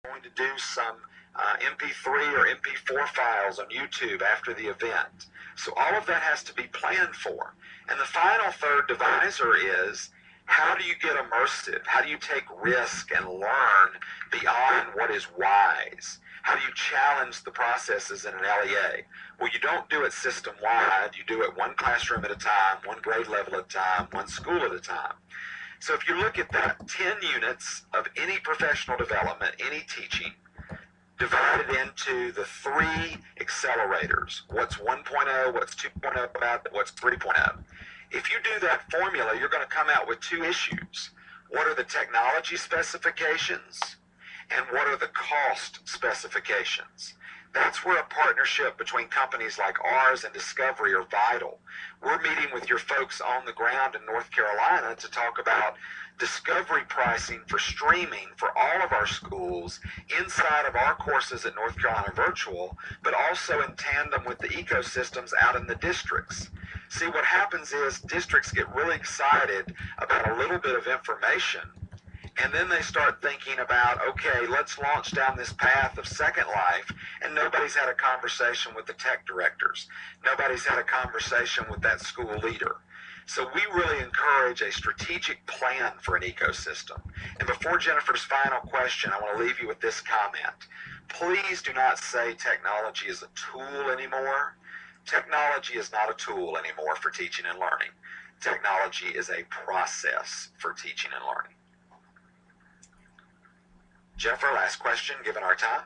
going to do some MP3 or MP4 files on YouTube after the event. So all of that has to be planned for. And the final third divisor is, how do you get immersive? How do you take risk and learn beyond what is wise? How do you challenge the processes in an LEA? Well, you don't do it system-wide. You do it one classroom at a time, one grade level at a time, one school at a time. So if you look at that, 10 units of any professional development, any teaching, divided into the 3 accelerators. What's 1.0, what's 2.0, what's 3.0. If you do that formula, you're going to come out with 2 issues. What are the technology specifications, and what are the cost specifications? That's where a partnership between companies like ours and Discovery are vital. We're meeting with your folks on the ground in North Carolina to talk about Discovery pricing for streaming for all of our schools inside of our courses at North Carolina Virtual, but also in tandem with the ecosystems out in the districts. See, what happens is districts get really excited about a little bit of information, and then they start thinking about, okay, let's launch down this path of Second Life, and nobody's had a conversation with the tech directors. Nobody's had a conversation with that school leader. So we really encourage a strategic plan for an ecosystem. And before Jennifer's final question, I want to leave you with this comment. Please do not say technology is a tool anymore. Technology is not a tool anymore for teaching and learning. Technology is a process for teaching and learning. Jennifer, last question, given our time.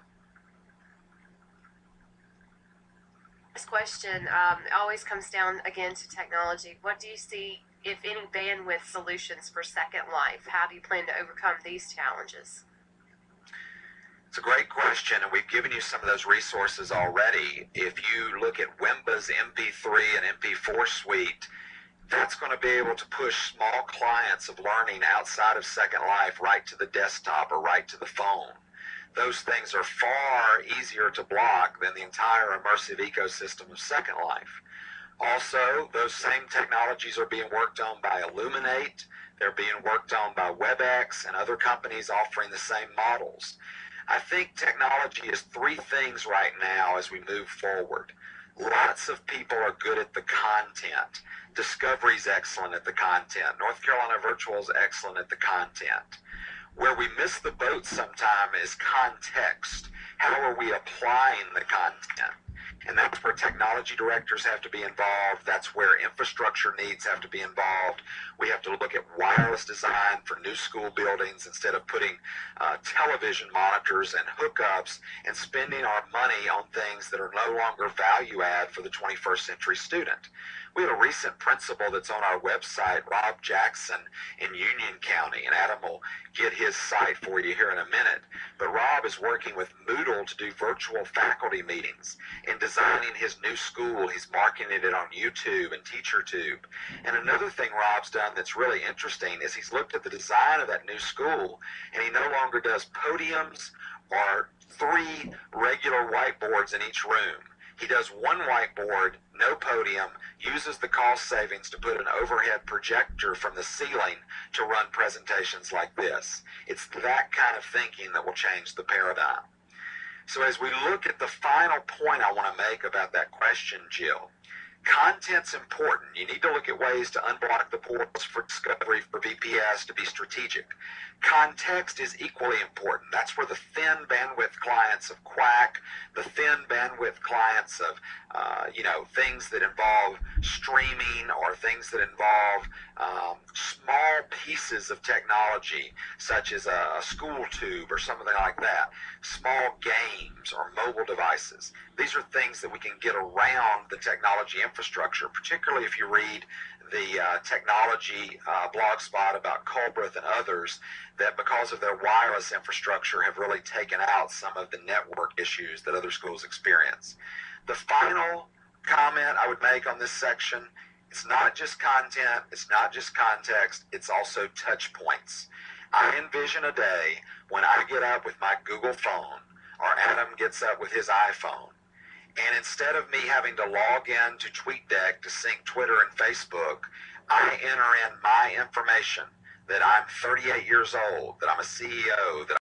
This question always comes down again to technology. What do you see, if any, bandwidth solutions for Second Life? How do you plan to overcome these challenges? It's a great question, and we've given you some of those resources already. If you look at WIMBA's MP3 and MP4 suite, that's going to be able to push small clients of learning outside of Second Life right to the desktop or right to the phone. Those things are far easier to block than the entire immersive ecosystem of Second Life. Also, those same technologies are being worked on by Illuminate. They're being worked on by WebEx and other companies offering the same models. I think technology is 3 things right now as we move forward. Lots of people are good at the content. Discovery's excellent at the content. North Carolina Virtual is excellent at the content. Where we miss the boat sometime is context. How are we applying the content? And that's where technology directors have to be involved. That's where infrastructure needs have to be involved. We have to look at wireless design for new school buildings instead of putting television monitors and hookups and spending our money on things that are no longer value add for the 21st century student. We have a recent principal that's on our website, Rob Jackson in Union County, and Adam will get his site for you here in a minute. But Rob is working with Moodle to do virtual faculty meetings. In designing his new school, he's marketing it on YouTube and TeacherTube. And another thing Rob's done that's really interesting is he's looked at the design of that new school, and he no longer does podiums or 3 regular whiteboards in each room. He does 1 whiteboard, no podium, uses the cost savings to put an overhead projector from the ceiling to run presentations like this. It's that kind of thinking that will change the paradigm. So as we look at the final point I want to make about that question, Jill, content's important. You need to look at ways to unblock the portals for Discovery, for VPS, to be strategic. Context is equally important. That's where the thin bandwidth clients of Quack, the thin bandwidth clients of things that involve streaming or things that involve small pieces of technology, such as a school tube or something like that, small games or mobile devices. These are things that we can get around the technology infrastructure, particularly if you read the technology blog spot about Culbreth and others, that because of their wireless infrastructure have really taken out some of the network issues that other schools experience. The final comment I would make on this section, it's not just content, it's not just context, it's also touch points. I envision a day when I get up with my Google phone or Adam gets up with his iPhone, and instead of me having to log in to TweetDeck to sync Twitter and Facebook, I enter in my information that I'm 38 years old, that I'm a CEO, that